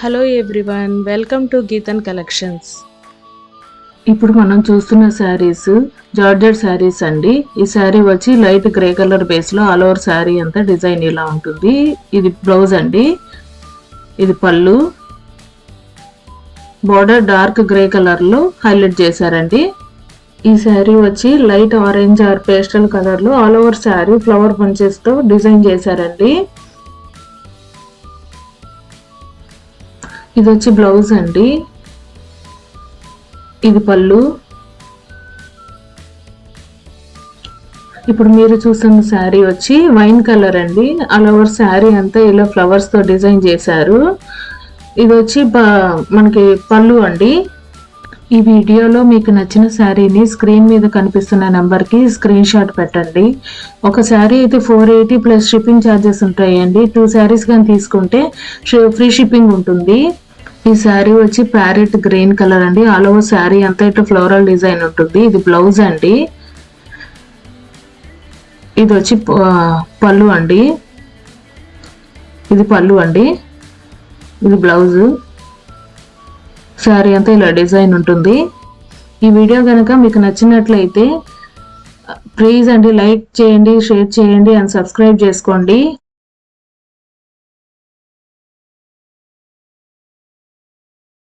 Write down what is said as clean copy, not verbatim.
Hello everyone, welcome to Geethan collections. ఇప్పుడు మనం చూస్తున్న శారీస్ జార్జెట్ శారీస్ అండి. ఈ శారీ వచ్చి లైట్ గ్రే కలర్ బేస్ లో ఆల్ ఓవర్ శారీ అంతా డిజైన్ ఇలా ఉంటుంది. ఇది బ్లౌజ్ అండి, ఇది పళ్ళు. బార్డర్ డార్క్ గ్రే కలర్ లో హైలైట్ చేశారండి. ఈ శారీ వచ్చి light orange or pastel colour లో all over sari flower bunches తో డిజైన్ చేశారండి. ఇది వచ్చి బ్లౌజ్ అండి, ఇది పళ్ళు. ఇప్పుడు మీరు చూస్తున్న శారీ వచ్చి వైన్ కలర్ అండి. ఆల్ ఓవర్ శారీ అంతా ఇలా ఫ్లవర్స్ తో డిజైన్ చేశారు. ఇది వచ్చి మనకి పళ్ళు అండి. ఈ వీడియోలో మీకు నచ్చిన శారీని స్క్రీన్ మీద కనిపిస్తున్న నెంబర్కి స్క్రీన్ షాట్ పెట్టండి. ఒక శారీ అయితే 480 ప్లస్ షిప్పింగ్ ఛార్జెస్ ఉంటాయండి. 2 శారీస్ కానీ తీసుకుంటే ఫ్రీ షిప్పింగ్ ఉంటుంది. ఈ శారీ వచ్చి ప్యారెట్ గ్రీన్ కలర్ అండి. ఆల్ ఓవర్ శారీ అంతా ఇట్లా ఫ్లోరల్ డిజైన్ ఉంటుంది. ఇది బ్లౌజ్ అండి, ఇది వచ్చి పళ్ళు అండి, ఇది పళ్ళు అండి, ఇది బ్లౌజ్. శారీ అంతా ఇలా డిజైన్ ఉంటుంది. ఈ వీడియో కనుక మీకు నచ్చినట్లయితే ప్లీజ్ అండి లైక్ చేయండి, షేర్ చేయండి అండ్ సబ్స్క్రైబ్ చేసుకోండి.